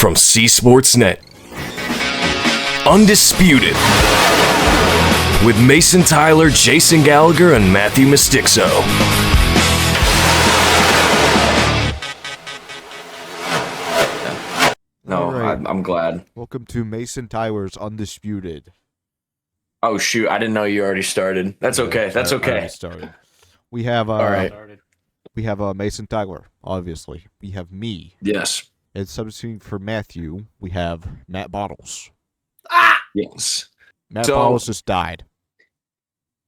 from C Sportsnet. Undisputed. With Mason Tyler, Jason Gallagher, and Matthew Mistixo. No, right. I'm glad. Welcome to Mason Tyler's Undisputed. Oh, shoot. I didn't know you already started. That's okay. That's I okay. already started. We have All right. We have Mason Tyler, obviously. We have me. Yes. And substituting for Matthew, we have Matt Bottles. Yes. Matt So- Bottles just died.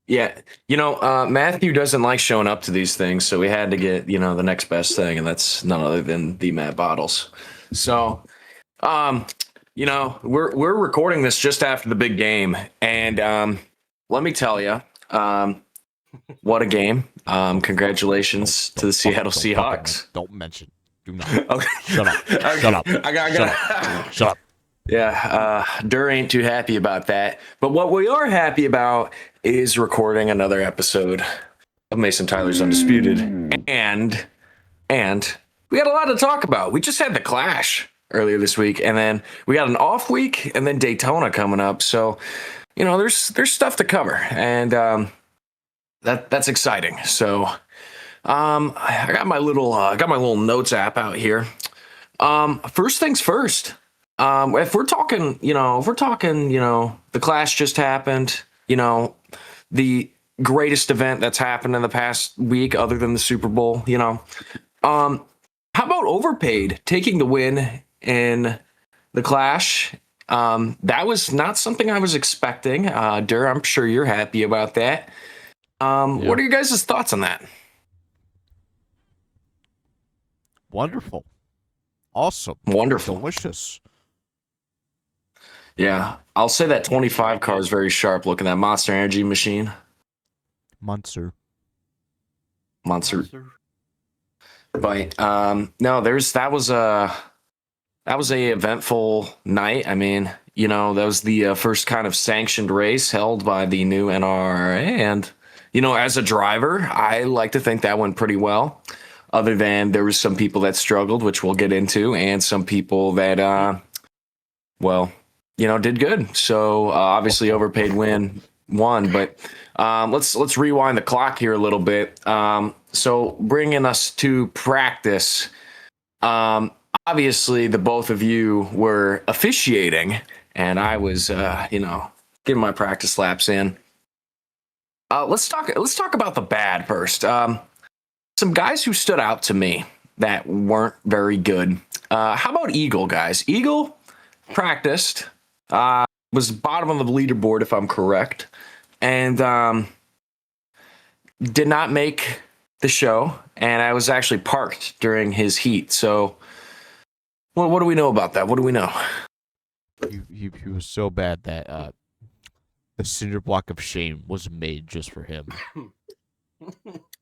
Yeah. Matthew doesn't like showing up to these things, so we had to get, the next best thing, and that's none other than the Matt Bottles. So, we're recording this just after the big game, and let me tell you, what a game. Congratulations to the Seattle Seahawks. Don't mention. Do not. Okay. Shut up. Okay. Shut up. I got Shut up. Yeah, Durr ain't too happy about that. But what we are happy about is recording another episode of Mason Tyler's Undisputed. And we had a lot to talk about. We just had the Clash earlier this week, and then we got an off week, and then Daytona coming up. So, there's stuff to cover, and that's exciting. So, I got my little notes app out here. First things first. If we're talking, the Clash just happened, the greatest event that's happened in the past week other than the Super Bowl, how about Overpaid taking the win in the Clash? That was not something I was expecting. Durr, I'm sure you're happy about that. What are your guys' thoughts on that? Wonderful. Awesome. Wonderful. Delicious. Yeah, I'll say that 25 car is very sharp looking. That Monster Energy machine. Monster. But no, that was a eventful night. I mean, that was the first kind of sanctioned race held by the new NRA, and as a driver, I like to think that went pretty well. Other than there was some people that struggled, which we'll get into, and some people that did good. So obviously Overpaid won, but let's rewind the clock here a little bit. So bringing us to practice, obviously the both of you were officiating, and I was getting my practice laps in. Let's talk about the bad first. Some guys who stood out to me that weren't very good. How about Eagle, guys? Eagle practiced. Was bottom of the leaderboard, if I'm correct, and did not make the show. And I was actually parked during his heat. So, what do we know about that? What do we know? He was so bad that the cinder block of shame was made just for him.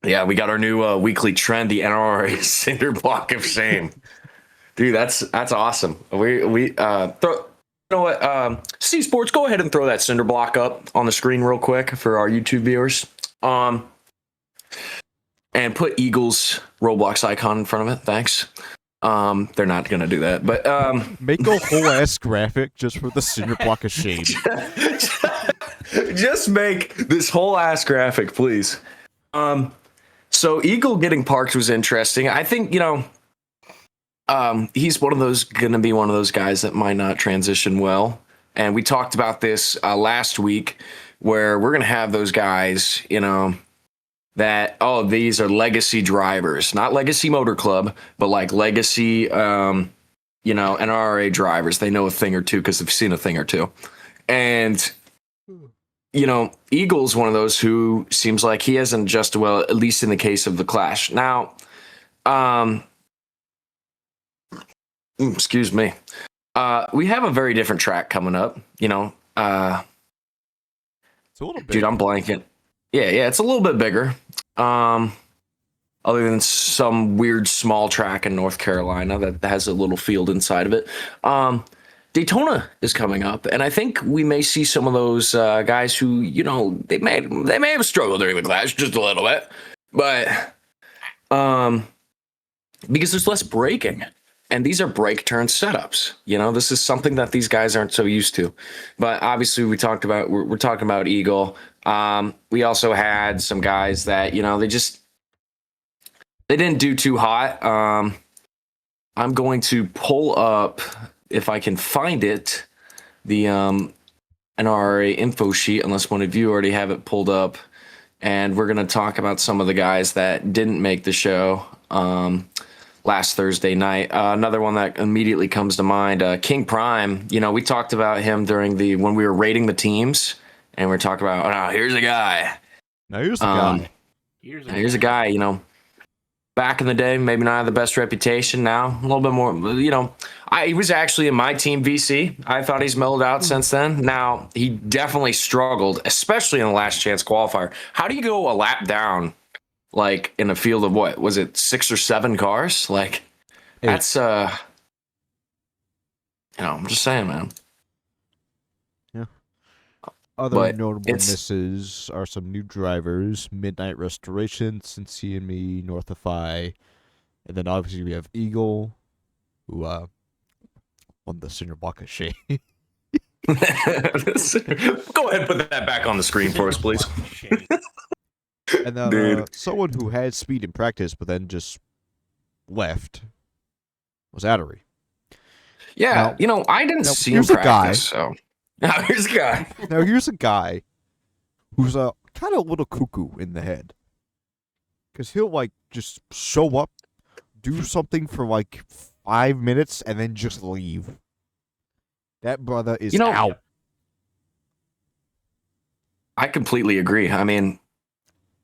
Yeah, we got our new weekly trend, the NRA cinder block of shame. Dude, that's awesome. We throw. You know what? C Sports, go ahead and throw that cinder block up on the screen real quick for our YouTube viewers. And put Eagles Roblox icon in front of it. Thanks. They're not gonna do that, but Make a whole ass graphic just for the cinder block of shame. just make this whole ass graphic, please. So Eagle getting parked was interesting. I think he's gonna be one of those guys that might not transition well. And we talked about this last week, where we're gonna have those guys, that these are legacy drivers, not Legacy Motor Club, but like legacy, NRA drivers. They know a thing or two because they've seen a thing or two, and Eagle's one of those who seems like he hasn't adjusted well, at least in the case of the Clash. Now, excuse me. We have a very different track coming up, It's a little bit. dude, I'm blanking. Yeah, it's a little bit bigger. Other than some weird small track in North Carolina that has a little field inside of it. Daytona is coming up, and I think we may see some of those guys who, they may have struggled during the Clash just a little bit, but because there's less braking. And these are break turn setups. This is something that these guys aren't so used to. But obviously, we're talking about Eagle. We also had some guys that they didn't do too hot. I'm going to pull up, if I can find it, the NRA info sheet, unless one of you already have it pulled up. And we're going to talk about some of the guys that didn't make the show last Thursday night. Another one that immediately comes to mind, King Prime. We talked about him when we were rating the teams, and we're talking about, here's a guy. Now here's the guy. Here's a guy, back in the day, maybe not have the best reputation. Now, a little bit more, he was actually in my team VC. I thought he's mellowed out since then. Now, he definitely struggled, especially in the last chance qualifier. How do you go a lap down, like in a field of what was it, 6 or 7 cars? Like, that's I'm just saying, man. Yeah. Other notable misses are some new drivers: Midnight Restoration, Cincy and Me, Northify, and then obviously we have Eagle, who won the Cinder Block of Shame. Go ahead and put that back on the screen for us, please. And then someone who had speed in practice but then just left was Attery. Yeah, I didn't see him practice, so now here's a guy. Now here's a guy who's kind of a little cuckoo in the head, because he'll just show up, do something for 5 minutes, and then just leave. That brother is out. I completely agree. I mean,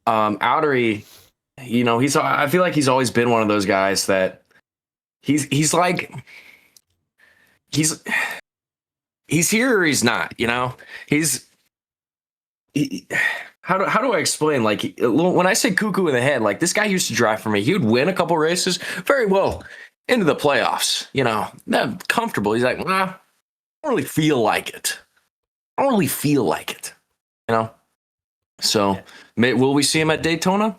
Outery, I feel like he's always been one of those guys that he's here or he's not, how do I explain? When I say cuckoo in the head, this guy used to drive for me. He would win a couple races very well into the playoffs, comfortable. He's like, I don't really feel like it. So will we see him at Daytona?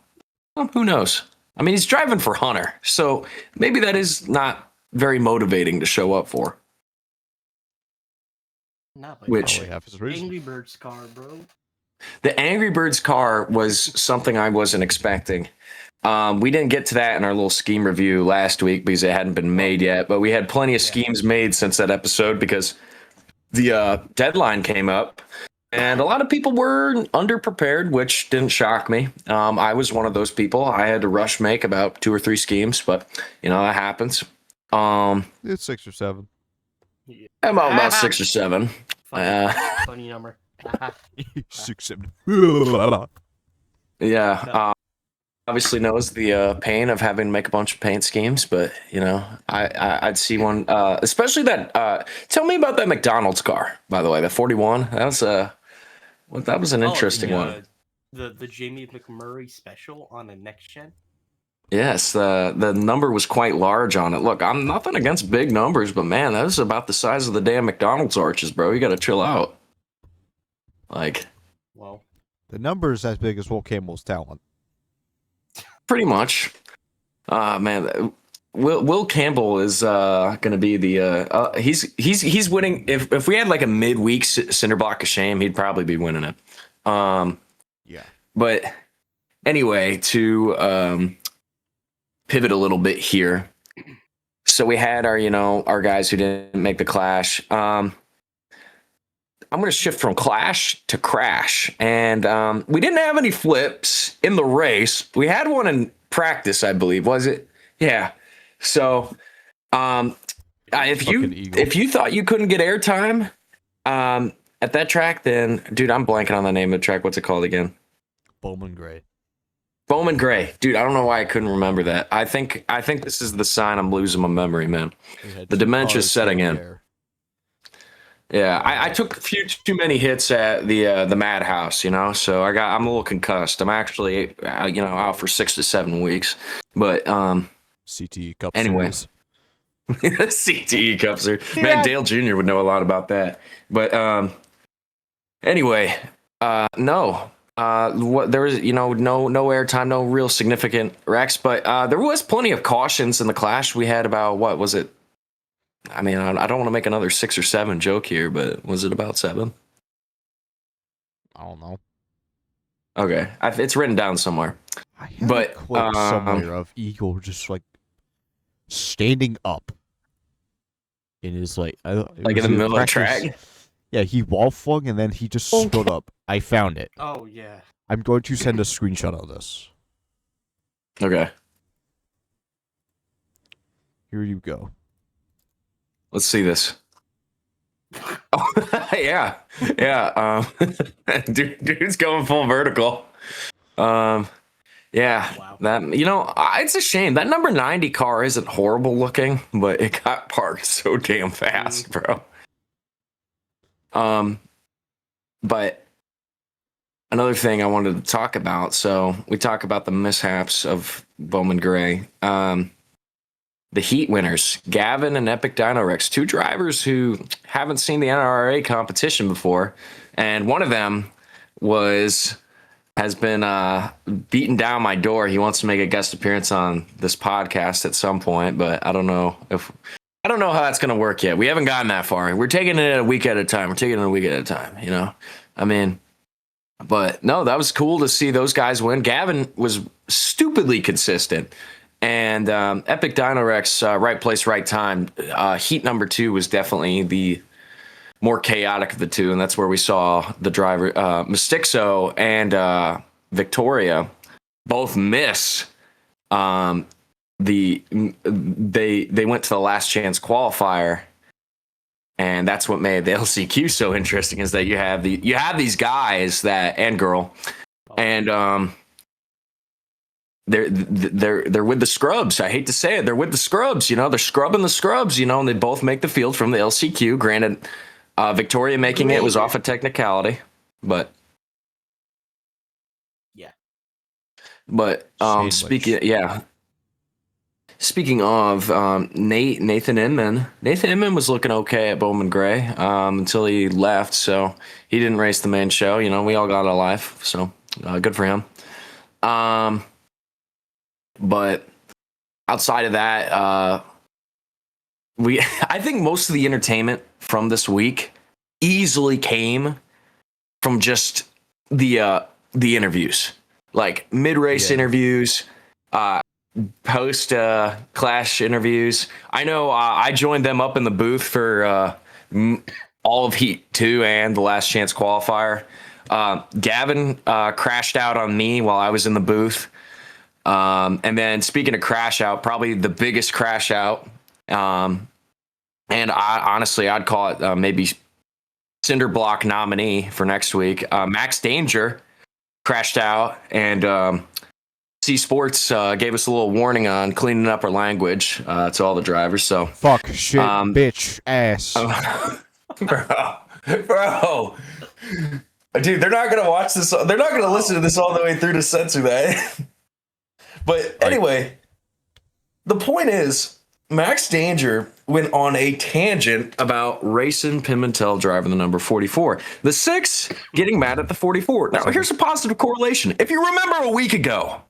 Well, who knows? I mean, he's driving for Hunter, so maybe that is not very motivating to show up for. Which Angry Birds car, bro. The Angry Birds car was something I wasn't expecting. We didn't get to that in our little scheme review last week because it hadn't been made yet, but we had plenty of schemes made since that episode because the deadline came up. And a lot of people were underprepared, which didn't shock me. I was one of those people. I had to rush make about 2 or 3 schemes, but that happens. It's 6 or 7. Yeah. About 6 or 7. Funny number. 6, 7. Yeah. Obviously knows the pain of having to make a bunch of paint schemes, but I'd see one, especially that. Tell me about that McDonald's car, by the way, the 41. That was an interesting one. The Jamie McMurray special on the next gen. Yes, the number was quite large on it. Look, I'm nothing against big numbers, but man, that was about the size of the damn McDonald's arches, bro. You got to chill out. Well, the number is as big as Will Campbell's talent. Pretty much. Man, Will Campbell is going to be the he's winning. If we had a midweek Cinder Block of Shame, he'd probably be winning it. Yeah. But anyway, to pivot a little bit here. So we had our guys who didn't make the Clash. I'm going to shift from Clash to Crash, and we didn't have any flips in the race. We had one in practice, I believe. Was it? Yeah. So, if you thought you couldn't get airtime at that track, then dude, I'm blanking on the name of the track. What's it called again? Bowman Gray. Bowman Gray, dude. I don't know why I couldn't remember that. I think this is the sign I'm losing my memory, man. The dementia's setting in. There. Yeah, I took a few too many hits at the Madhouse, so I'm a little concussed. I'm actually out for 6 to 7 weeks, but CTE Cup anyway. CTE Cup series. Man, Dale Jr. would know a lot about that. But anyway, no. What there was, no airtime, no real significant wrecks, but there was plenty of cautions in the clash. We had about, what was it? I mean, I don't want to make another 6 or 7 joke here, but was it about 7? I don't know. Okay, it's written down somewhere. I have a clip somewhere of Eagle just like standing up in his like in the middle of the track. Yeah, he wall flung and then he just stood up. I found it. Oh yeah. I'm going to send a screenshot of this. Okay. Here you go. Let's see this. Oh, yeah. Dude's going full vertical. Yeah. Wow. That it's a shame. That number 90 car isn't horrible looking, but it got parked so damn fast, bro. But another thing I wanted to talk about. So we talk about the mishaps of Bowman Gray. The heat winners, Gavin and Epic Dinorex, 2 drivers who haven't seen the NRA competition before, and one of them has been beating down my door. He wants to make a guest appearance on this podcast at some point, but I don't know how that's going to work yet. We haven't gotten that far. We're taking it a week at a time. I mean, but no, that was cool to see those guys win. Gavin was stupidly consistent. And Epic Dinorex, right place, right time. Heat number 2 was definitely the more chaotic of the two, and that's where we saw the driver Mistixo and Victoria both miss. They went to the last chance qualifier, and that's what made the LCQ so interesting. Is that you have these guys and girl, and they're with the scrubs. I hate to say it, they're with the scrubs. They're scrubbing the scrubs. And they both make the field from the LCQ. Granted, Victoria making it was off a technicality, but yeah. But speaking of Nathan Inman was looking okay at Bowman Gray until he left. So he didn't race the main show. We all got a life, so good for him. But outside of that, I think most of the entertainment from this week easily came from just the interviews, like mid-race interviews, post clash interviews. I know I joined them up in the booth for all of Heat 2 and the last chance qualifier. Gavin crashed out on me while I was in the booth. And then speaking of crash out, probably the biggest crash out, and I'd call it maybe cinder block nominee for next week. Max Danger crashed out, and C Sports gave us a little warning on cleaning up our language to all the drivers. So fuck, shit, bitch, ass, bro. Dude, they're not gonna watch this. They're not gonna listen to this all the way through to censor that. But anyway, the point is, Max Danger went on a tangent about racing Pimentel driving the number 44. The 6 getting mad at the 44. Now, here's a positive correlation. If you remember a week ago,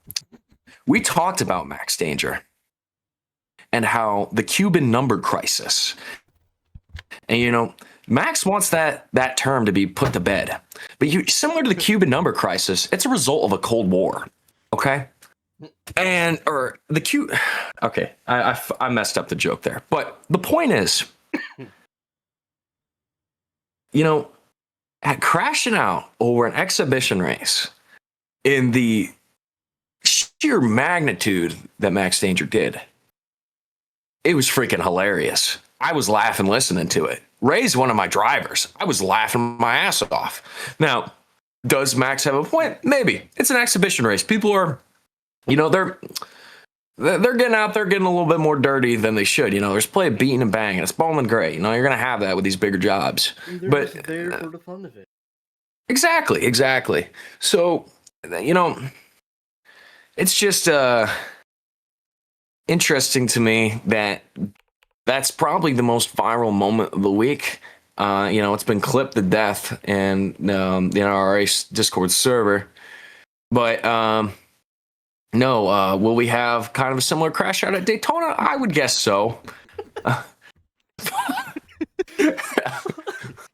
we talked about Max Danger and how the Cuban Number Crisis. And, Max wants that term to be put to bed. But similar to the Cuban Number Crisis, it's a result of a Cold War, okay? Okay, I messed up the joke there. But the point is, at crashing out over an exhibition race in the sheer magnitude that Max Danger did, it was freaking hilarious. I was laughing listening to it. Ray's one of my drivers. I was laughing my ass off. Now, does Max have a point? Maybe. It's an exhibition race. People are... they're getting out there getting a little bit more dirty than they should. There's play of beating and banging. It's Bowman Gray. You're going to have that with these bigger jobs. They're just there for the fun of it. Exactly. So, it's just interesting to me that that's probably the most viral moment of the week. It's been clipped to death in our race Discord server. But no, will we have kind of a similar crash out at Daytona? I would guess so.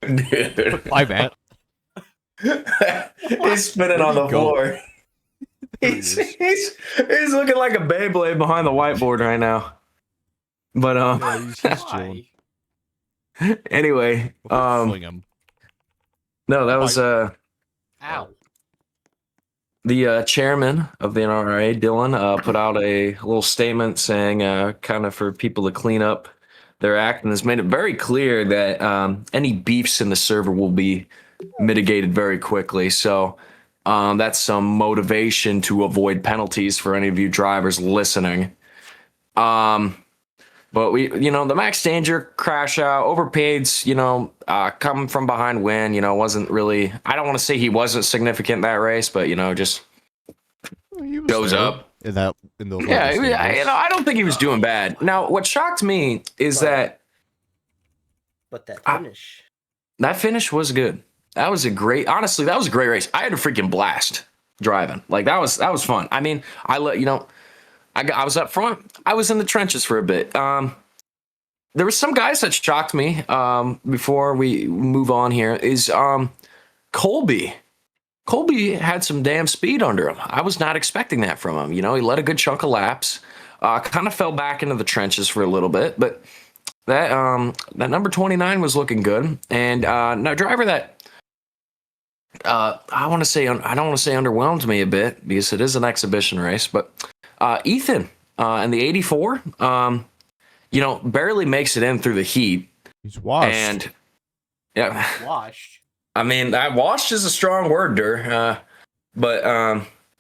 Dude. Hi, Matt. He's spinning on the floor. He's looking like a Beyblade behind the whiteboard right now. But Yeah, he's chilling. anyway, Fling him. no, that was Ow. the chairman of the NRA, Dylan, put out a little statement saying kind of for people to clean up their act, and has made it very clear that any beefs in the server will be mitigated very quickly. So that's some motivation to avoid penalties for any of you drivers listening. But the Max Danger crash out, overpaids, coming from behind win, wasn't really, I don't want to say he wasn't significant that race, but, just goes up. In those I don't think he was doing bad. Now, what shocked me is that that finish. That finish was good. That was a great race. I had a freaking blast driving. Like that was fun. I mean, I was up front. I was in the trenches for a bit. There were some guys that shocked me. Before we move on here, is Colby. Colby had some damn speed under him. I was not expecting that from him. He led a good chunk of laps. Kind of fell back into the trenches for a little bit, but that number 29 was looking good. And now driver that I don't want to say underwhelmed me a bit because it is an exhibition race, but Ethan in the 84, barely makes it in through the heat. He's washed. And yeah, Washed. I mean, that washed is a strong word, Der. But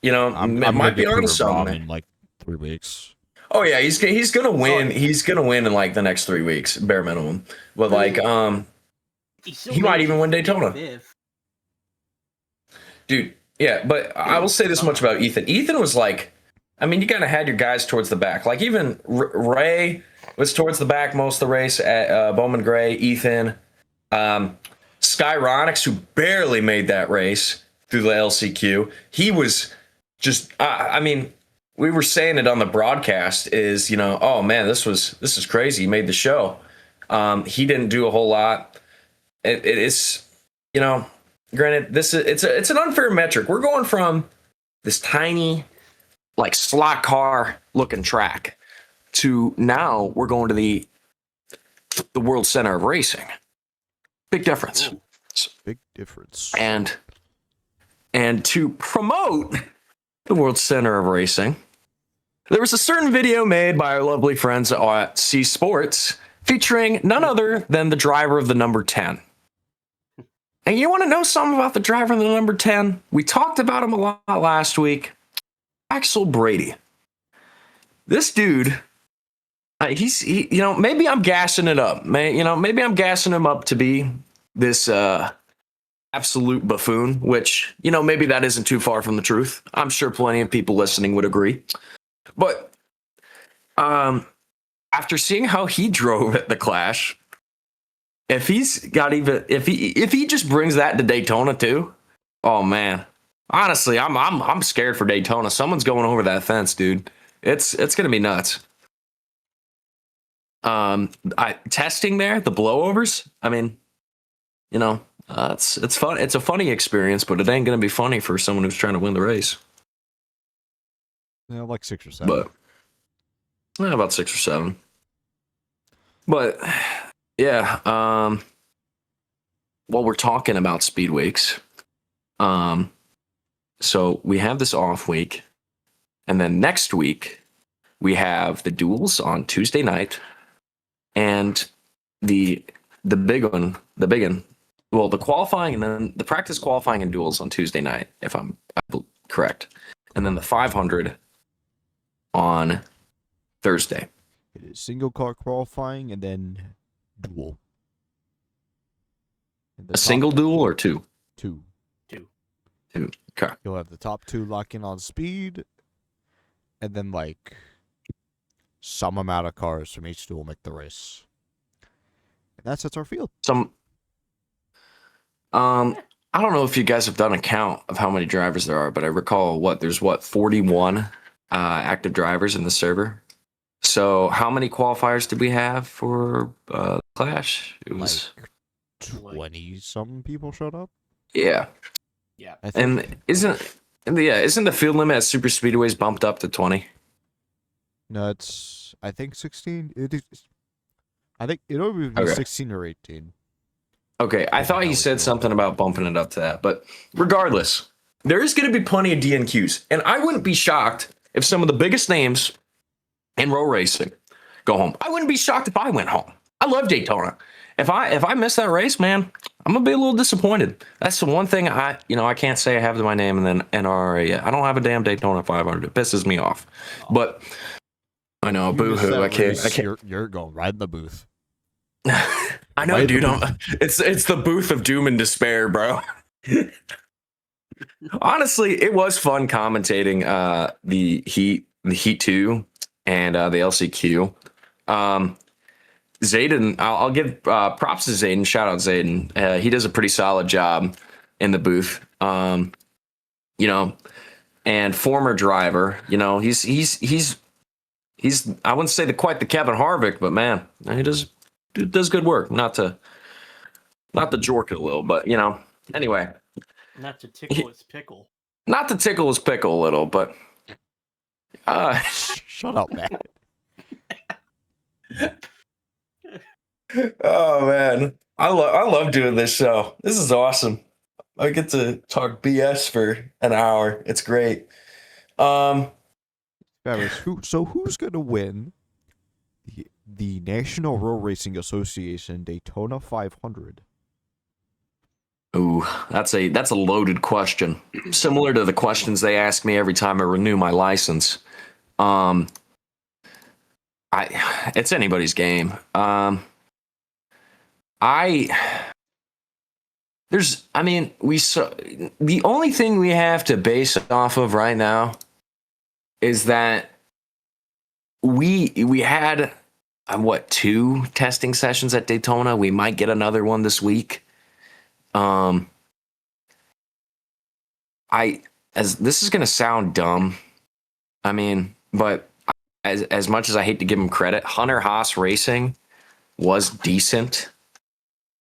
it might be onto something in like 3 weeks. Oh yeah, he's gonna win. He's gonna win in like the next 3 weeks, bare minimum. But like, he might even win Daytona. Dude, yeah, but I will say this much about Ethan. Ethan was like, I mean, you kind of had your guys towards the back. Like even Ray was towards the back most of the race at Bowman Gray. Ethan, Skyronics, who barely made that race through the LCQ. He was just, I mean, we were saying it on the broadcast is, oh man, this is crazy. He made the show. He didn't do a whole lot. It's, granted, it's an unfair metric. We're going from this tiny, like slot car looking track to now we're going to the world center of racing. Big difference. Big difference. And to promote the world center of racing, there was a certain video made by our lovely friends at C Sports featuring none other than the driver of the number 10. And you want to know something about the driver of the number 10? We talked about him a lot last week. Axel Brady. This dude, maybe I'm gassing it up. Maybe I'm gassing him up to be this absolute buffoon, which, maybe that isn't too far from the truth. I'm sure plenty of people listening would agree. But after seeing how he drove at the Clash, if he just brings that to Daytona too, oh man. Honestly, I'm scared for Daytona. Someone's going over that fence, dude. It's gonna be nuts. Testing there, the blowovers. I mean, it's fun. It's a funny experience, but it ain't gonna be funny for someone who's trying to win the race. Yeah, like 6 or 7. But about 6 or 7. But yeah, while we're talking about speed weeks, so we have this off week, and then next week we have the duels on Tuesday night, and the big one, well, the qualifying and then the practice qualifying and duels on Tuesday night, if I'm correct, and then the 500 on Thursday. It is single car qualifying and then duel. A single duel or two? Two. Okay. You'll have the top 2 lock in on speed, and then like some amount of cars from each duel make the race. And that sets our field. I don't know if you guys have done a count of how many drivers there are, but I recall there's 41 active drivers in the server. So how many qualifiers did we have for Clash? It was Like 20 some people showed up. yeah. Yeah. I think. And isn't the field limit at super speedways bumped up to 20? No, it's I think 16. It is. I think it'll be Okay. 16 or 18. Okay, I thought he said something about bumping it up to that, but regardless, there is going to be plenty of DNQs, and I wouldn't be shocked if some of the biggest names in row racing go home. I wouldn't be shocked if I went home. I love Daytona. If I miss that race, man, I'm gonna be a little disappointed. That's the one thing I can't say I have to my name and then NRA yet. I don't have a damn Daytona 500. It pisses me off. But I know, boo-hoo. I can't. You're going right in the booth. I know, dude. It's the booth of doom and despair, bro. Honestly, it was fun commentating the Heat 2 and the LCQ. Zayden, I'll give props to Zayden. Shout out Zayden. He does a pretty solid job in the booth. And former driver. He's I wouldn't say quite the Kevin Harvick, but man, he does good work. Not to jork it a little, but anyway. Not to tickle his pickle. Not to tickle his pickle a little, but shut up, man. Oh man, I love doing this show. This is awesome. I get to talk BS for an hour. It's great. Who's gonna win the National Row Racing Association Daytona 500? Ooh, that's a loaded question. Similar to the questions they ask me every time I renew my license. It's anybody's game. The only thing we have to base it off of right now is that we had 2 testing sessions at Daytona. We might get another one this week. As this is gonna sound dumb, but as much as I hate to give him credit, Hunter Haas Racing was decent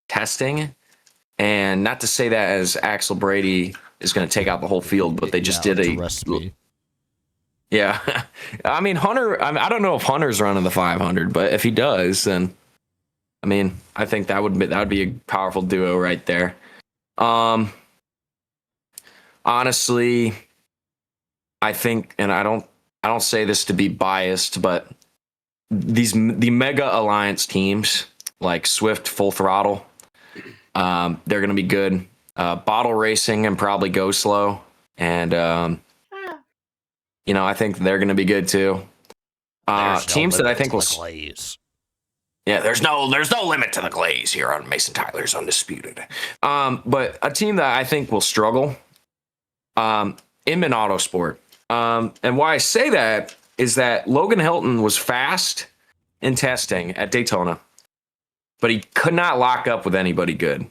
testing, and not to say that as Axel Brady is going to take out the whole field, but they just did a. Yeah, Hunter. I don't know if Hunter's running the 500, but if he does, then I think that would be a powerful duo right there. Honestly, I think, and I don't say this to be biased, but the Mega Alliance teams like Swift, Full Throttle, they're going to be good. Bottle Racing and probably Go Slow, and I think they're going to be good too. Teams that I think will. Yeah, there's no limit to the glaze here on Mason Tyler's Undisputed. But a team that I think will struggle, Inman Autosport. And why I say that is that Logan Hilton was fast in testing at Daytona, but he could not lock up with anybody good.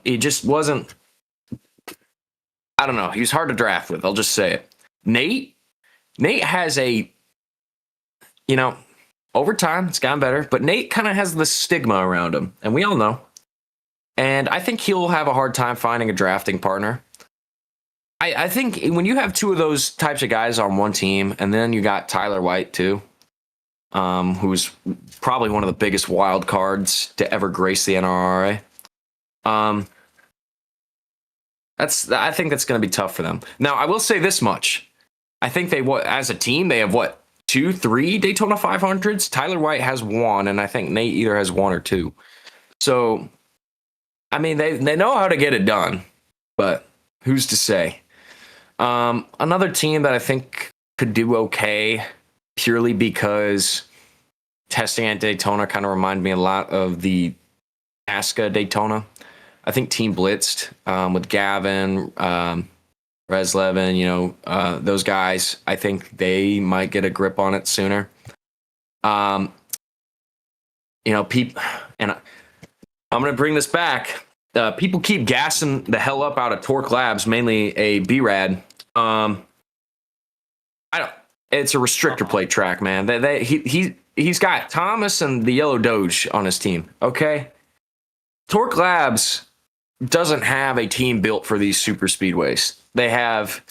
He just wasn't. I don't know. He was hard to draft with. I'll just say it. Nate has over time, it's gotten better, but Nate kind of has the stigma around him, and we all know. And I think he'll have a hard time finding a drafting partner. I think when you have 2 of those types of guys on one team, and then you got Tyler White too, who's probably one of the biggest wild cards to ever grace the NRA. I think that's going to be tough for them. Now, I will say this much. I think as a team, they have 2, 3 Daytona 500s. Tyler White has 1, and I think Nate either has 1 or 2. So, they know how to get it done, but who's to say? Another team that I think could do okay purely because testing at Daytona kind of reminded me a lot of the ASCA Daytona. I think Team Blitzed with Gavin, Reslevin, those guys, I think they might get a grip on it sooner. And I'm going to bring this back. people keep gassing the hell up out of Torque Labs, mainly a B-Rad. It's a restrictor plate track, man. He's got Thomas and the Yellow Doge on his team. Okay, Torque Labs doesn't have a team built for these super speedways. They have.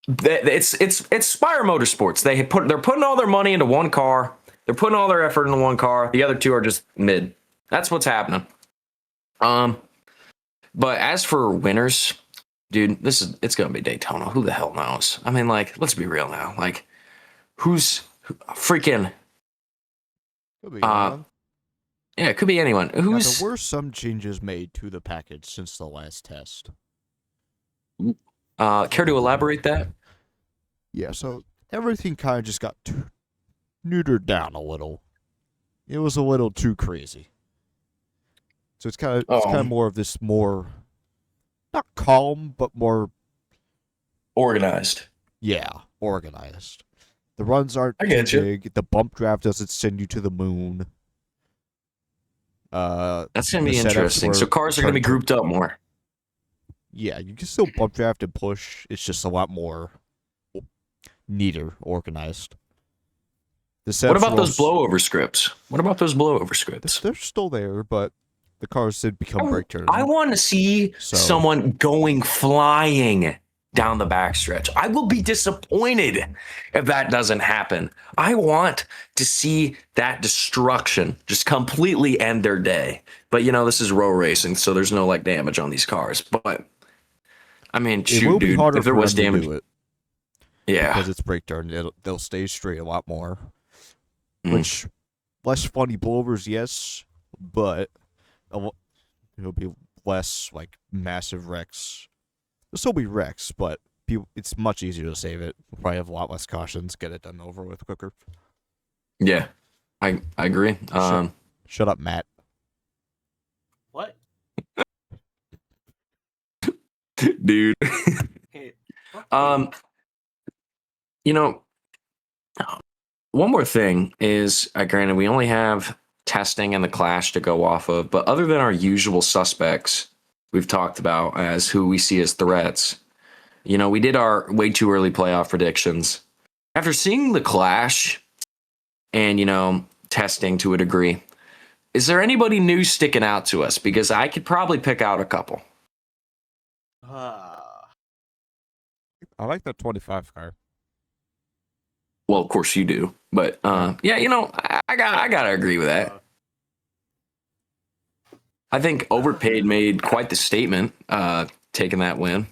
It's Spire Motorsports. They're putting all their money into one car. They're putting all their effort into one car. The other two are just mid. That's what's happening. But as for winners, dude, it's gonna be Daytona. Who the hell knows? I mean, like, let's be real now. Like, who's freaking? Could be anyone. Yeah, it could be anyone. Now, there were some changes made to the package since the last test. Care to elaborate that? Yeah, so everything kind of just got neutered down a little. It was a little too crazy. So it's kind of more of this not calm, but more organized. Yeah, organized. The runs aren't too big. The bump draft doesn't send you to the moon. That's gonna be interesting. So cars are gonna be grouped up more. Yeah, you can still bump draft and push. It's just a lot more neater, organized. What about those blowover scripts? They're still there, but the cars did become brake turns. I want to see someone going flying down the backstretch. I will be disappointed if that doesn't happen. I want to see that destruction just completely end their day. But, this is road racing, so there's no, damage on these cars. But, I mean, shoot, dude, if there was damage. Yeah. Because it's brake turn, they'll stay straight a lot more. Which, less funny blowovers, yes, but it'll be less, massive wrecks. There'll still be wrecks, but it's much easier to save it. We'll probably have a lot less cautions, get it done over with quicker. Yeah, I agree. Shut up, Matt. What? Dude. One more thing is, granted, we only have testing and the Clash to go off of, but other than our usual suspects we've talked about as who we see as threats, we did our way too early playoff predictions. After seeing the Clash and, testing to a degree, is there anybody new sticking out to us? Because I could probably pick out a couple. I like that 25 car. Well, of course you do, but yeah, I gotta agree with that. I think Overpaid made quite the statement, taking that win.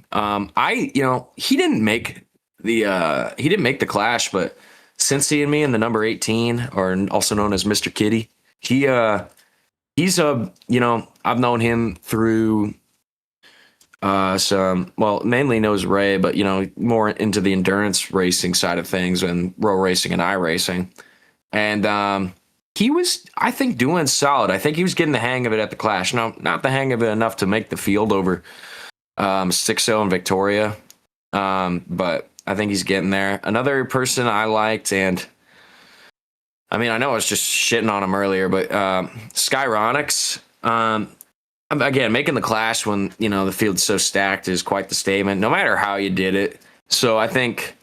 He didn't make the Clash, but Cincy and me in the number 18, or also known as Mr. Kitty, he's I've known him through mainly knows Ray, but more into the endurance racing side of things and road racing and iRacing. And he was, I think, doing solid. I think he was getting the hang of it at the Clash. No, not the hang of it enough to make the field over 6-0 in Victoria. But I think he's getting there. Another person I liked, and I mean, I know I was just shitting on him earlier, but Skyronics, again, making the Clash when, the field's so stacked is quite the statement, no matter how you did it. So I think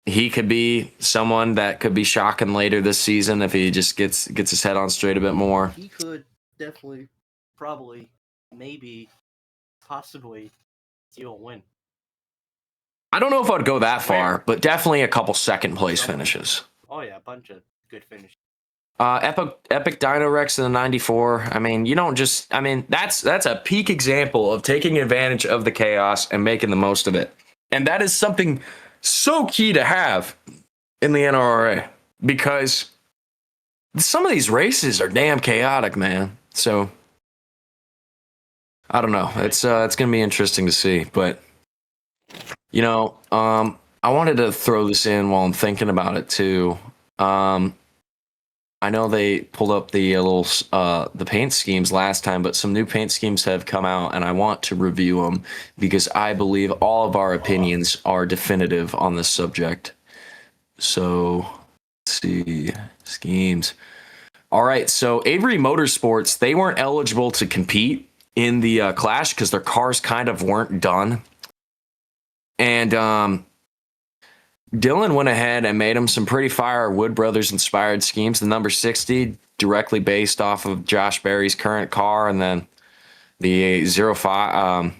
he could be someone that could be shocking later this season if he just gets his head on straight a bit more. He could definitely, probably, maybe, possibly steal a win. I don't know if I'd go that far, but definitely a couple second place finishes. Oh yeah, a bunch of good finishes. Epic Dino Rex in the 94. I mean, that's a peak example of taking advantage of the chaos and making the most of it. And that is something so key to have in the NRRA, because some of these races are damn chaotic, man. So I don't know. It's going to be interesting to see, but I wanted to throw this in while I'm thinking about it too. I know they pulled up the the paint schemes last time, but some new paint schemes have come out, and I want to review them because I believe all of our opinions are definitive on this subject. So, let's see schemes. All right, so Avery Motorsports, they weren't eligible to compete in the Clash because their cars kind of weren't done. And Dylan went ahead and made them some pretty fire Wood Brothers inspired schemes. The number 60, directly based off of Josh Berry's current car, and then the 05,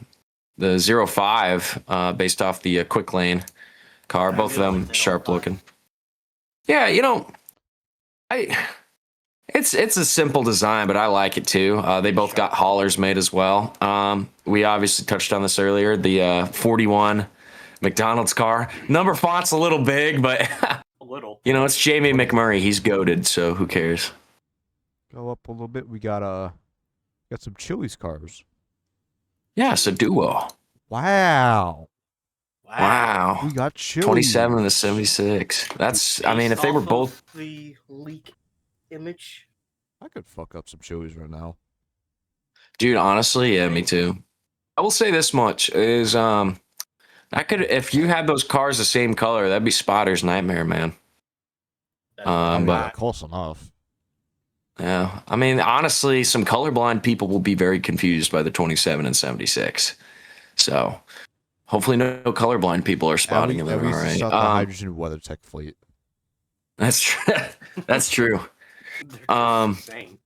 based off the Quick Lane car. Both of them sharp looking. Yeah, it's a simple design, but I like it too. They both got haulers made as well. We obviously touched on this earlier. The 41 McDonald's car. Number font's a little big, but A little. it's Jamie McMurray. He's goated, so who cares? Go up a little bit. We got some Chili's cars. Yeah, it's a duo. Wow. Wow. We got Chili's. 27 and the 76. That's, I mean, if they were both the leak image. I could fuck up some Chili's right now. Dude, honestly, yeah, me too. I will say this much is if you had those cars the same color, that'd be Spotter's nightmare, man. But close enough. Yeah, I mean, honestly, some colorblind people will be very confused by the 27 and 76. So, hopefully, no colorblind people are spotting them. All right. It's not the hydrogen WeatherTech fleet. That's true. That's true. Insane.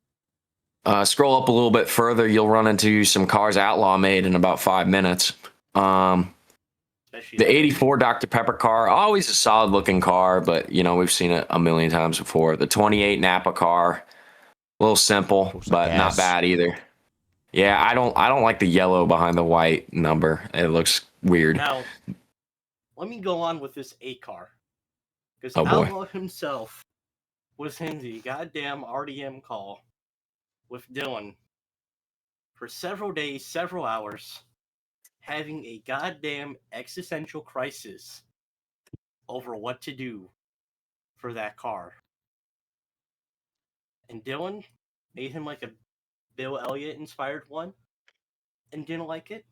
Scroll up a little bit further, you'll run into some cars Outlaw made in about 5 minutes. The 84 Dr. Pepper car, always a solid looking car, but we've seen it a million times before. The 28 Napa car, a little simple, but not bad either. Yeah, I don't like the yellow behind the white number. It looks weird. Now, let me go on with this A car. Because Oh, boy. Outlaw himself was in the goddamn RDM call with Dylan for several days, several hours, having a goddamn existential crisis over what to do for that car. And Dylan made him like a Bill Elliott inspired one and didn't like it.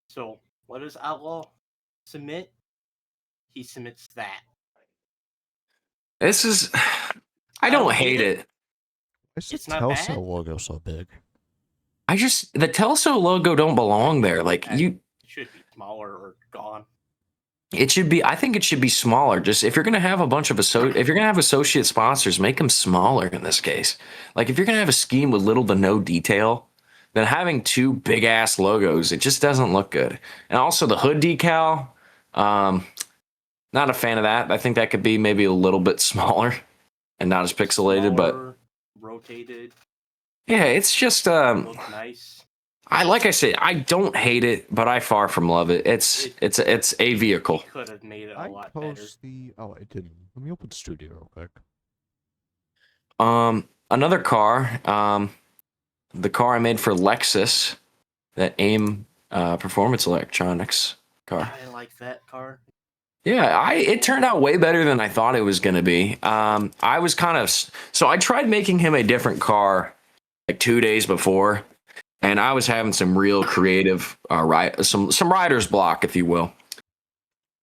So what does Outlaw submit? He submits that. This is, I don't hate it. It's not Telcel bad. logo so big. The Telso logo don't belong there. Like It should be smaller or gone. I think it should be smaller. Just if you're gonna have a bunch of if you're gonna have associate sponsors, make them smaller in this case. Like if you're gonna have a scheme with little to no detail, then having two big ass logos, it just doesn't look good. And also the hood decal, not a fan of that. I think that could be maybe a little bit smaller and not as pixelated, but rotated. yeah, it's just Look nice. like I said, I don't hate it, but I far from love it. It's a vehicle. He could have made it a I lot better. I didn't. Let me open Studio real quick. Another car, the car I made for Lexus, that AIM Performance Electronics car. I like that car. Yeah, it turned out way better than I thought it was going to be. I was so I tried making him a different car like 2 days before, and I was having some real creative some writer's block, if you will.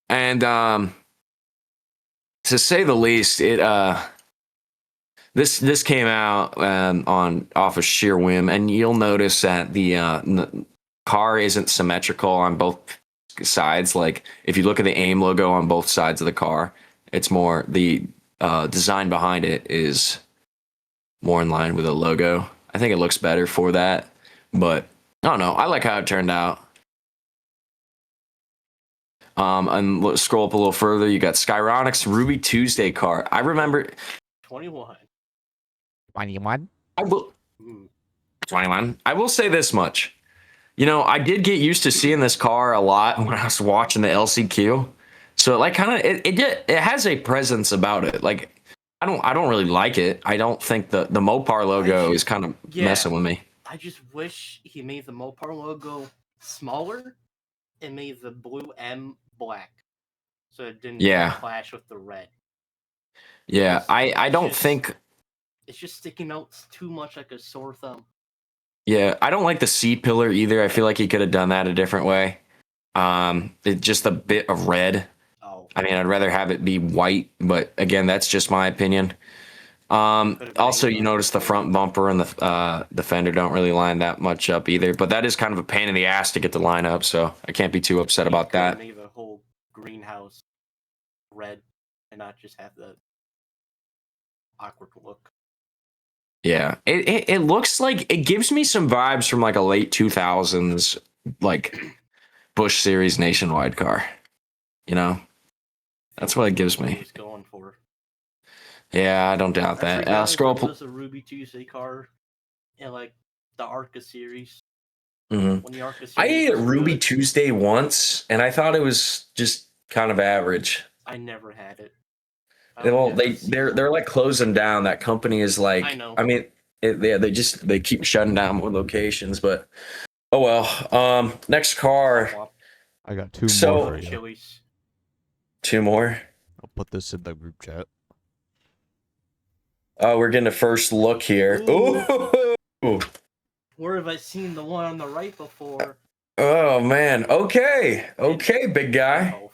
And to say the least, this came out off of sheer whim, and you'll notice that the car isn't symmetrical on both sides. Like if you look at the AIM logo on both sides of the car, it's more the design behind it is more in line with the logo. I think it looks better for that, but I don't know. I like how it turned out. And let's scroll up a little further. You got Skyronic's Ruby Tuesday car. I remember 21. 21? I will 21. I will say this much. I did get used to seeing this car a lot when I was watching the LCQ. So like kind of it has a presence about it. Like I don't really like it. I don't think the Mopar logo is kind of messing with me. I just wish he made the Mopar logo smaller and made the blue M black, so it didn't clash with the red. Yeah, I don't think it's just sticking out too much like a sore thumb. Yeah, I don't like the C pillar either. I feel like he could have done that a different way. It's just a bit of red. Oh. I mean, I'd rather have it be white, but again, that's just my opinion. Also, you notice the front bumper and the fender don't really line that much up either. But that is kind of a pain in the ass to get the line up, so I can't be too upset about that. Make the whole greenhouse red and not just have the awkward look. Yeah, it looks like it gives me some vibes from like a late 2000s like Busch Series nationwide car. You know, that's what it gives me. He's going for. Yeah, I don't doubt that. Scroll. There's a Ruby Tuesday car in like the ARCA series. Mm-hmm. When the ARCA series I ate a Ruby good, Tuesday once, and I thought it was just kind of average. I never had it. Well, they're like closing down. That company is like, I know. I mean, they keep shutting down more locations, but oh well. Next car. I got two So- more for you. Chili's. Two more. I'll put this in the group chat. Oh, we're getting a first look here. Ooh. Where have I seen the one on the right before? Oh man. Okay, big guy. Oh,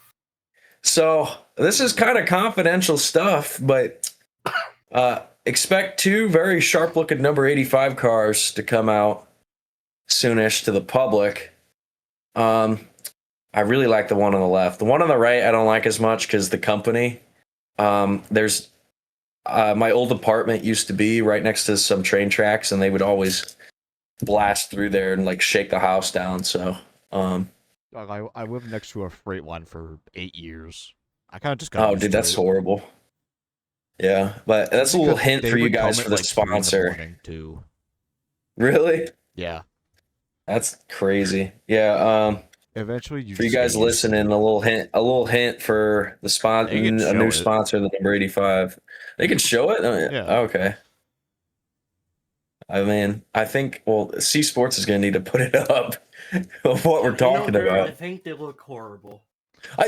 So this is kind of confidential stuff, but expect two very sharp-looking number 85 cars to come out soonish to the public. I really like the one on the left. The one on the right I don't like as much because the company. There's my old apartment used to be right next to some train tracks, and they would always blast through there and like shake the house down. So I lived next to a freight line for 8 years. I kind of just got. oh, dude, that's horrible. Yeah, but that's a little hint They for you would come guys at, for the like, 3 in the sponsor. morning, too. Really? Yeah. That's crazy. Yeah. Eventually, you. For you just guys get used to listening, it. a little hint for the spot, They can a show new it. sponsor, the number 85. They can show it. Yeah. Okay. I mean, I think C Sports is going to need to put it up of what we're talking I about. think they look horrible.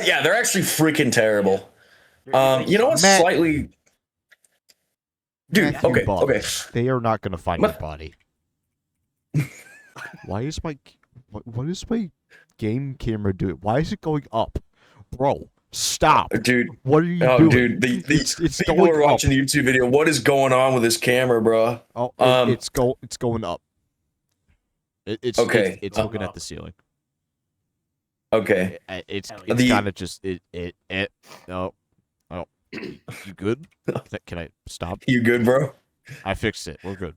Yeah, they're actually freaking terrible. They You know what's Matt- slightly, dude? Matthew Okay, Buck, okay. They are not going to find What? your body. Why is my what is my game camera doing? Why is it going up, bro? Stop, Dude. What are you Oh, doing? dude, it's people going are up. watching the YouTube video. What is going on with this camera, bro? Oh, it's going up. It's Okay. It's looking at the ceiling. Okay. It's The- kind of just no. Oh, you good? Can I stop? You good, bro? I fixed it. We're good.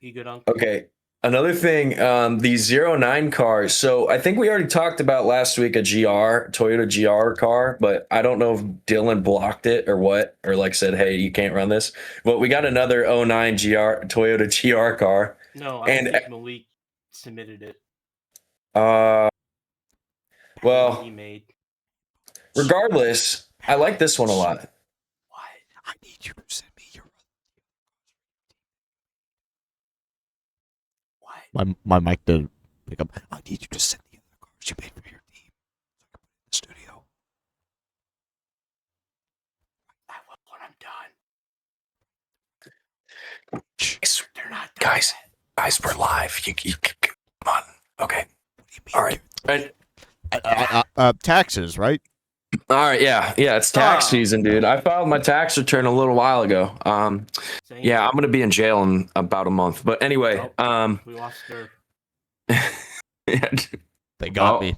You good, Uncle? Okay. Another thing, the 09 cars. So I think we already talked about last week a Toyota GR car, but I don't know if Dylan blocked it or what, or like said, hey, you can't run this. But we got another 09 Toyota GR car. No, I don't think Malik submitted it. Well, He made. regardless, I like this one a lot. What? I need you to send me your. What? My mic didn't pick up. I need you to send the other cars you made for your team, so I can put it in the studio. I will when I'm done. Jeez. They're not done Guys, yet. guys, we're live. You come on. Okay. All right. Taxes, right? All right. Yeah. It's tax season, dude. I filed my tax return a little while ago. Same. Yeah, I'm gonna be in jail in about a month. But anyway, We lost her. yeah, They got Oh. me.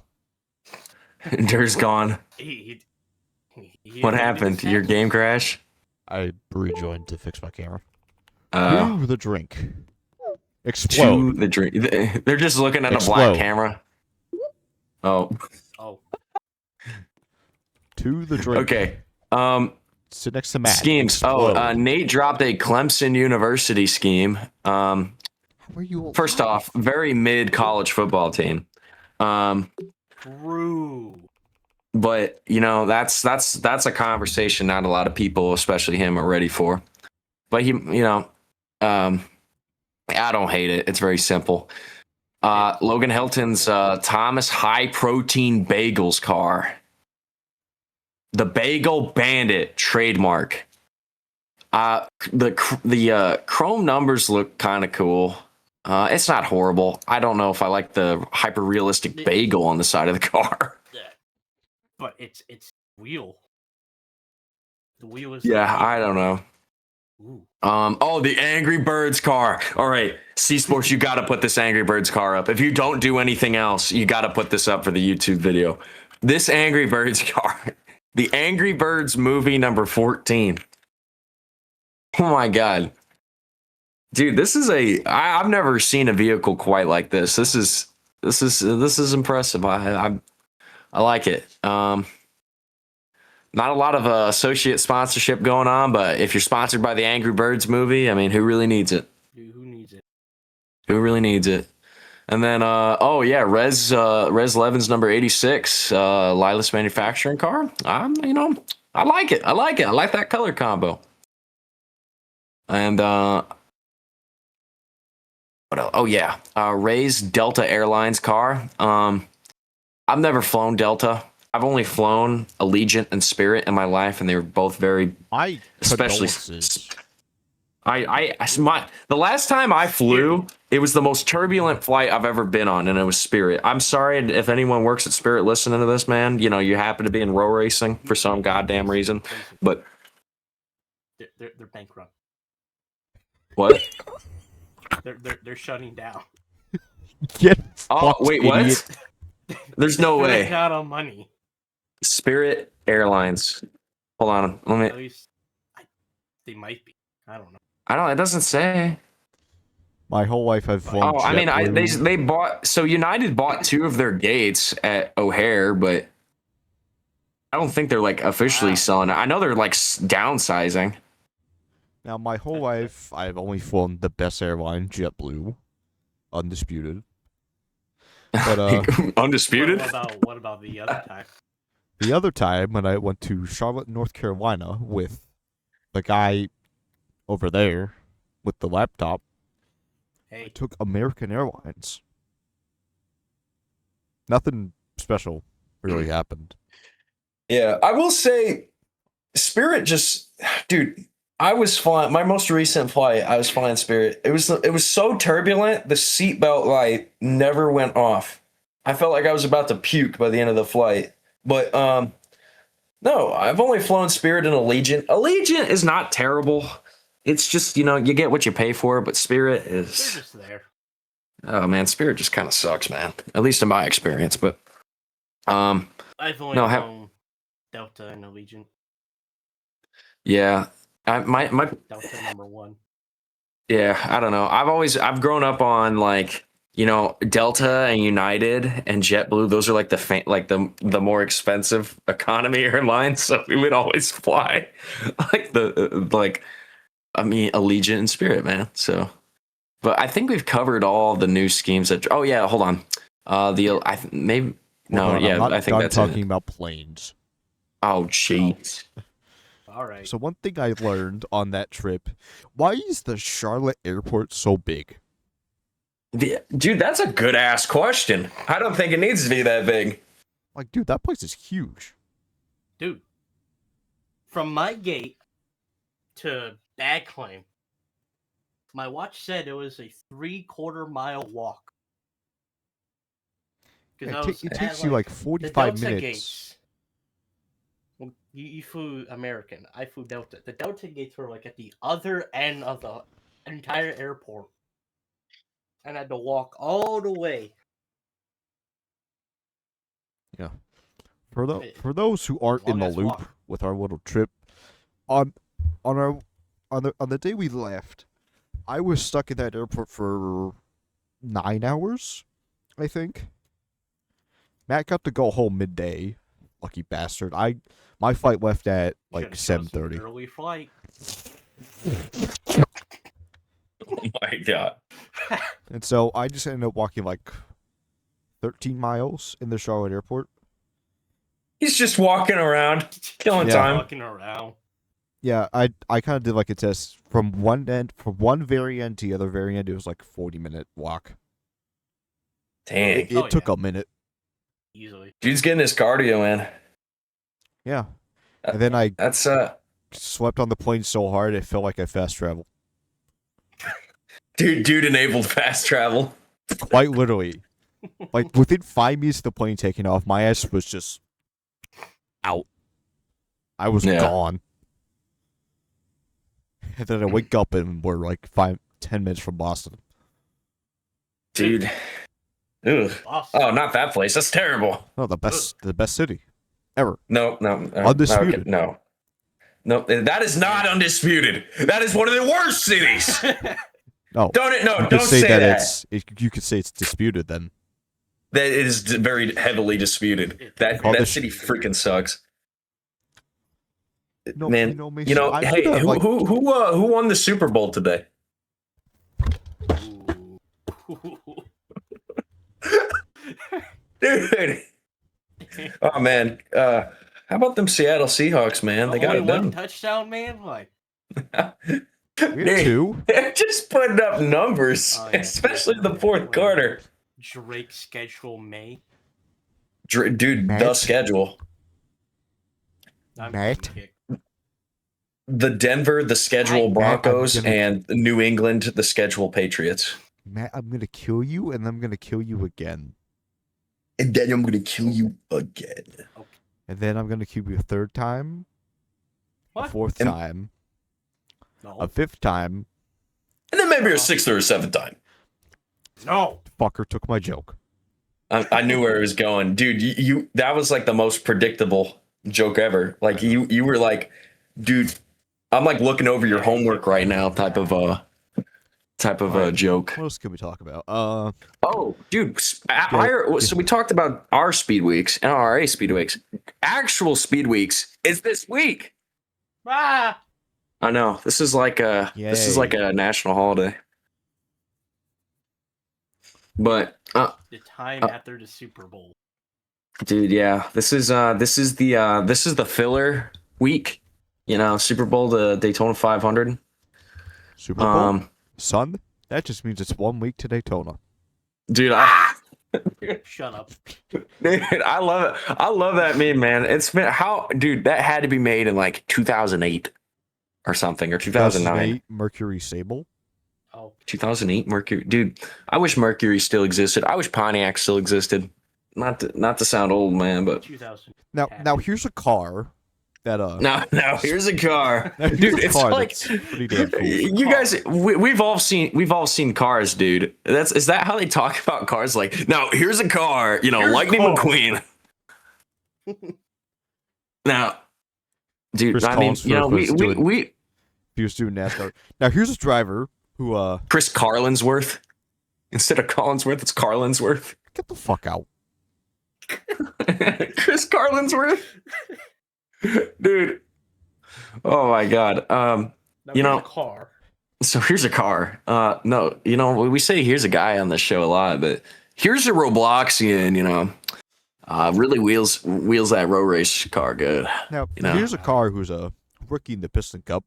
Dur's gone. He What happened? Your game crash? I rejoined to fix my camera. Uh, To the drink. to Explode. the drink. They're just looking at a Explode. black camera. Oh, Oh, To the drink. okay. Sit next to Matt. Schemes. Explode. Nate dropped a Clemson University scheme. How are you? First off, very mid college football team. true. But you know, that's a conversation not a lot of people, especially him, are ready for. But I don't hate it. It's very simple. Logan Hilton's Thomas High Protein Bagels car. The Bagel Bandit trademark. The chrome numbers look kind of cool. It's not horrible. I don't know if I like the hyper realistic bagel on the side of the car. Yeah. But it's wheel. The wheel is. Yeah, I don't know. Ooh. The Angry Birds car. All right, C Sports, you got to put this Angry Birds car up. If you don't do anything else, you got to put this up for the YouTube video. This Angry Birds car, the Angry Birds movie number 14. Oh my God, dude, this is I've never seen a vehicle quite like this. This is impressive. I like it. Not a lot of associate sponsorship going on, but if you're sponsored by the Angry Birds movie, I mean, who really needs it? Dude, who needs it? Who really needs it? And then, Res Levin's number 86, Lilas manufacturing car. I like it. I like that color combo. And what else? Oh yeah, Ray's Delta Airlines car. I've never flown Delta. I've only flown Allegiant and Spirit in my life, and they were both very, especially. The last time I flew, it was the most turbulent flight I've ever been on, and it was Spirit. I'm sorry if anyone works at Spirit listening to this, man. You know, you happen to be in row racing for some goddamn reason, but they're bankrupt. What? They're shutting down. Get wait, idiot. what? There's no way. They're out of money. Spirit Airlines. Hold on. At least they might be. I don't know. It doesn't say. My whole life I've flown. I mean, they bought. So United bought 2 of their gates at O'Hare, but I don't think they're like officially selling it. I know they're like downsizing. Now, my whole life I've only flown the best airline, JetBlue, undisputed. But Undisputed. What about the other time? The other time when I went to Charlotte, North Carolina with the guy over there with the laptop, I took American Airlines. Nothing special really happened. Yeah, I will say Spirit dude, I was flying my most recent flight, I was flying Spirit. It was so turbulent, the seatbelt light never went off. I felt like I was about to puke by the end of the flight. But no, I've only flown Spirit and Allegiant. Allegiant is not terrible. It's just, you get what you pay for, but Spirit is They're just there. Oh man, Spirit just kind of sucks, man. At least in my experience, but I've only flown Delta and Allegiant. Yeah. My Delta number 1. Yeah, I don't know. I've grown up on like, Delta and United and JetBlue. Those are like the more expensive economy airlines. So we would always fly Allegiant and Spirit, man. So, but I think we've covered all the new schemes that. Oh yeah, hold on. I think that's talking about planes. Oh jeez. All right. So one thing I learned on that trip, why is the Charlotte airport so big? Dude, that's a good ass question. I don't think it needs to be that big. Like, dude, that place is huge. Dude, from my gate to bag claim, my watch said it was a 3/4 mile walk. Yeah, it takes you like 45 minutes. Gates. Well, you flew American. I flew Delta. The Delta gates were like at the other end of the entire airport. And I had to walk all the way. Yeah. For those who aren't in the loop with our little trip, on the day we left, I was stuck in that airport for 9 hours, I think. Matt got to go home midday. Lucky bastard. My flight left at like 7:30. Early flight. Oh my god. And so I just ended up walking like 13 miles in the Charlotte airport. He's just walking around, killing time. Walking around. Yeah, I kind of did like a test from one very end to the other very end. It was like a 40-minute walk. Dang. It took a minute. Easily. Dude's getting his cardio in. Yeah. And then I that's slept on the plane so hard it felt like I fast traveled. Dude enabled fast travel. Quite literally. Like within 5 minutes of the plane taking off, my ass was just out. I was gone. And then I wake up and we're like 5-10 minutes from Boston. Dude. Ugh. Boston. Oh, not that place. That's terrible. Oh, the best city ever. No. Undisputed. Okay, no, that is not undisputed. That is one of the worst cities. No, Don't say that. You could say it's disputed then. That it is very heavily disputed. That city freaking sucks. No, Man, hey, who won the Super Bowl today? Dude. Oh man. How about them Seattle Seahawks, man? They got it done. One touchdown, man. Like, Two. They're just putting up numbers, especially the fourth quarter. Drake schedule May. Dude, the schedule. Matt. The Denver, the schedule Broncos, and New England, the schedule Patriots. Matt, I'm gonna kill you, and I'm gonna kill you again. And then I'm gonna kill you again. And then I'm gonna kill you a third time. What? A fourth time. No. A fifth time. And then maybe a sixth or a seventh time. No. Fucker took my joke. I knew where it was going. Dude, you that was like the most predictable joke ever. Like you were like, dude, I'm like looking over your homework right now type of joke. What else can we talk about? Oh, dude. So we talked about our speed weeks and RA speed weeks. Actual speed weeks is this week. Ah. I know. This is like a national holiday. But The time after the Super Bowl. dude, yeah. This is the filler week. You know, Super Bowl, the Daytona 500. Super Bowl? Son? That just means it's 1 week to Daytona. Dude, Shut up. dude, I love it. I love that meme, man. It's been that had to be made in like 2008 or something, or 2009. Mercury Sable. Oh. 2008 Mercury. Dude, I wish Mercury still existed. I wish Pontiac still existed. Not to sound old, man, but 2000. Now here's a car that No, here's a car. Here's Dude, a it's car like that's pretty damn cool. you guys we've all seen cars, dude. Is that how they talk about cars? Like, now here's a car, Lightning McQueen. Now, dude, Chris I mean, he was doing NASCAR. Now here's a driver who Chris Carlinsworth. Instead of Collinsworth, it's Carlinsworth. get the fuck out. Chris Carlinsworth. Dude. Oh my god. A car. So here's a car. No, we say here's a guy on the show a lot, but here's a Robloxian, really wheels that road race car good. Now here's a car who's a rookie in the Piston Cup.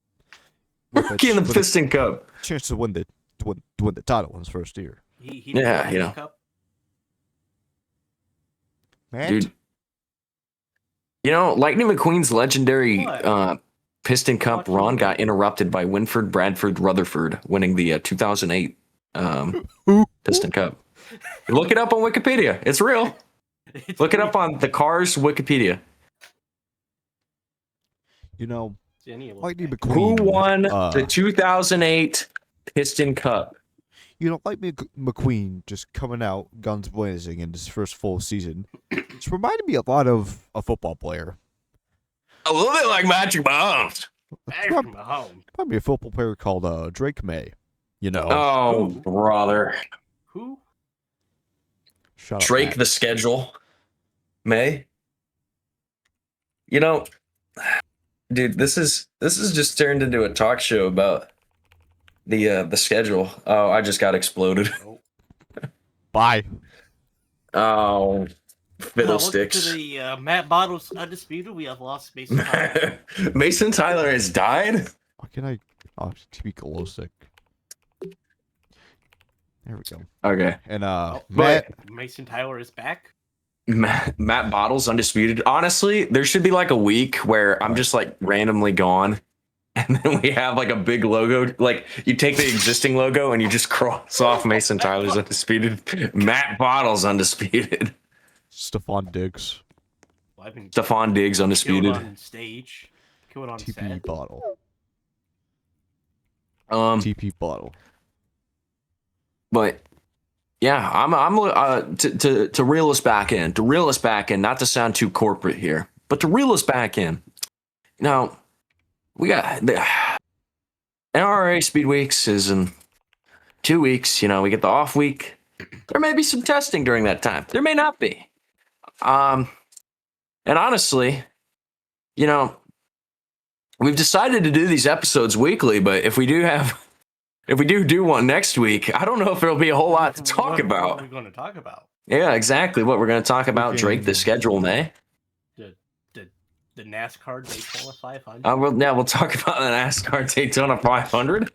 Rookie in the Piston Cup. Chance to win the title in his first year. He Cup. Man. Dude. Lightning McQueen's legendary Piston Cup run got interrupted by Winford Bradford Rutherford winning the 2008 Piston Cup. Look it up on Wikipedia. It's real. Look it up on the Cars Wikipedia. Lightning McQueen. Who won the 2008 Piston Cup? Lightning McQueen just coming out guns blazing in his first full season. It's reminded me a lot of a football player. A little bit like Patrick Mahomes. Probably a football player called Drake May. Oh, brother. Who? Shut up, Drake Matt. the schedule. May. Dude, this is just turned into a talk show about the schedule. Oh, I just got exploded. Bye. Oh, fiddlesticks. Welcome to the Matt Bottles Undisputed. We have lost Mason Tyler. Mason Tyler has died? How can I speak a little sick? There we go. Okay. And Matt, Mason Tyler is back. Matt Bottles Undisputed. Honestly, there should be like a week where I'm just like randomly gone. And then we have like a big logo. Like you take the existing logo and you just cross off Mason Tyler's Undisputed. Matt Bottles Undisputed. Stephon Diggs. Stephon Diggs Undisputed. On stage. Going on TP set. Bottle. TP bottle. But yeah, I'm to reel us back in, not to sound too corporate here, but to reel us back in. Now, we got the NRA Speed Weeks is in 2 weeks. You know, we get the off week. There may be some testing during that time. There may not be. And honestly, you know, we've decided to do these episodes weekly, but if we do one next week, I don't know if there'll be a whole lot to talk about. What are we going to talk about? Yeah, exactly. What we're going to talk about, Drake, the schedule, May. The NASCAR Daytona 500. We'll talk about the NASCAR Daytona 500.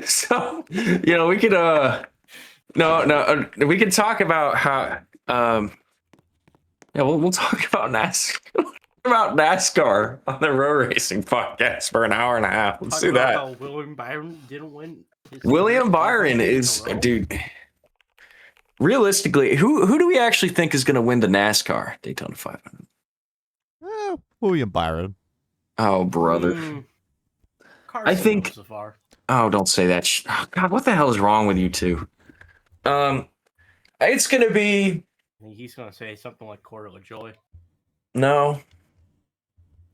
So, you know, we could we can talk about how we'll talk about NASCAR on the road racing podcast for an hour and a half. Let's do that. How William Byron didn't win. William Byron is, dude. Realistically, who do we actually think is going to win the NASCAR Daytona 500? William Byron. Oh, brother. I think. So far. Oh, don't say that. Oh, God, what the hell is wrong with you two? It's going to be. I think he's going to say something like Corey LaJoy. No.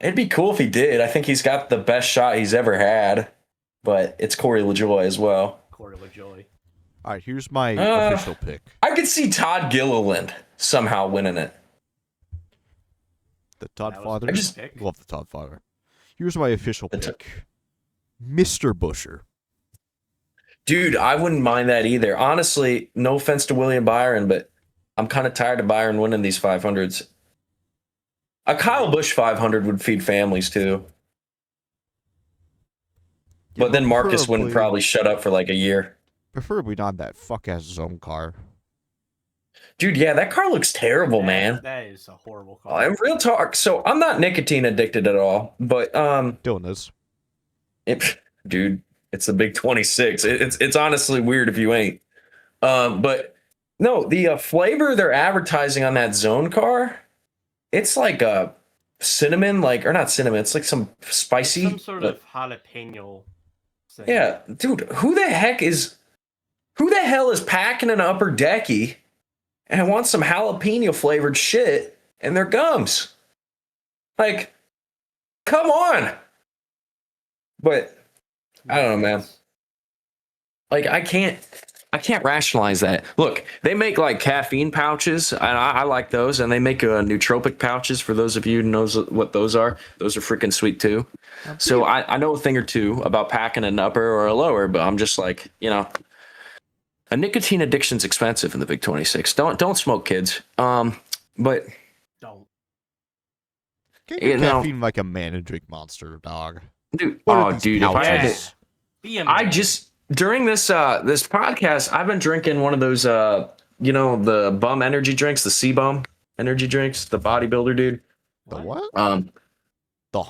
It'd be cool if he did. I think he's got the best shot he's ever had, but it's Corey LaJoy as well. Corey LaJoy. All right, here's my official pick. I could see Todd Gilliland somehow winning it. The Todd Father. I just love the Todd Father. Here's my official pick. Mr. Busher. Dude, I wouldn't mind that either. Honestly, no offense to William Byron, but I'm kind of tired of Byron winning these 500s. A Kyle Busch 500 would feed families too. Yeah, but then Marcus wouldn't probably shut up for like a year. Preferably not that fuck-ass zone car. Dude, yeah, that car looks terrible, man. That is a horrible car. I'm real talk. So I'm not nicotine addicted at all, but Dylan is. Dude, it's the big 26. It's honestly weird if you ain't. But no, the flavor they're advertising on that zone car, it's like a cinnamon, or not cinnamon. It's like some spicy, some sort of jalapeno thing. Yeah, dude, who the hell is packing an upper decky and wants some jalapeno flavored shit in their gums? Like, come on. But I don't know, man. Like, I can't rationalize that. Look, they make like caffeine pouches, and I like those, and they make nootropic pouches. For those of you who knows what those are freaking sweet too. So I know a thing or two about packing an upper or a lower, but I'm just like, you know, a nicotine addiction's expensive in the big 26. Don't smoke, kids. But don't. Get your caffeine like a man and drink Monster, dog. Dude, if I just during this podcast, I've been drinking one of those the bum energy drinks, the C-Bum energy drinks, the bodybuilder dude. The what?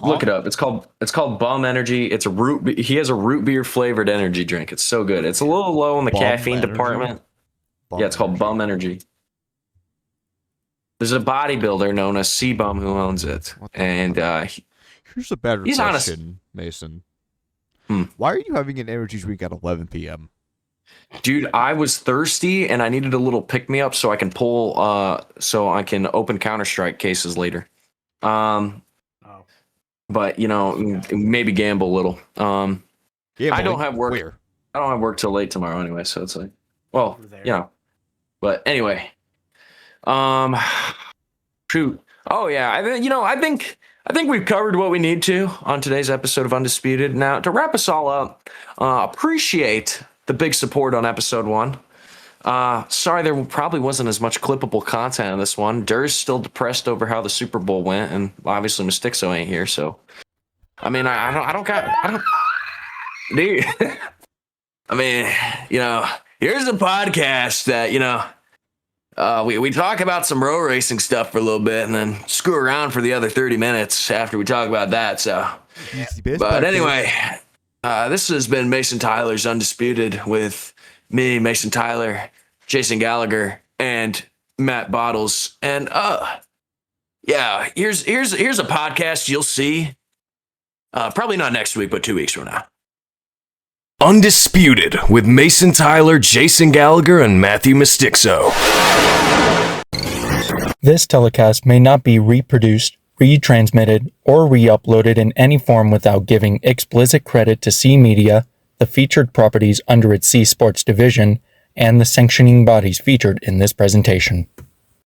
Look it up. It's called Bum Energy. It's he has a root beer flavored energy drink. It's so good. It's a little low in the caffeine department. It's called Bum Energy. There's a bodybuilder known as C-Bum who owns it. And here's a better question, Mason. Why are you having an energy drink at 11 p.m.? Dude, I was thirsty and I needed a little pick me up so I can open Counter-Strike cases later. But maybe gamble a little. I don't have work. Where? I don't have work till late tomorrow anyway, so it's like, well, But anyway, shoot. Oh yeah, I think we've covered what we need to on today's episode of Undisputed. Now, to wrap us all up, appreciate the big support on episode 1. Sorry there probably wasn't as much clippable content on this one. Durr's still depressed over how the Super Bowl went, and obviously Mystixo ain't here, so I mean, I don't dude. I mean, here's a podcast that we talk about some road racing stuff for a little bit and then screw around for the other 30 minutes after we talk about that. So, but anyway, this has been Mason Tyler's Undisputed with me, Mason Tyler, Jason Gallagher, and Matt Bottles. And here's a podcast you'll see. Probably not next week, but 2 weeks from now. Undisputed with Mason Tyler, Jason Gallagher, and Matthew Mistixo. This telecast may not be reproduced, retransmitted, or re-uploaded in any form without giving explicit credit to C Media, the featured properties under its C Sports division, and the sanctioning bodies featured in this presentation.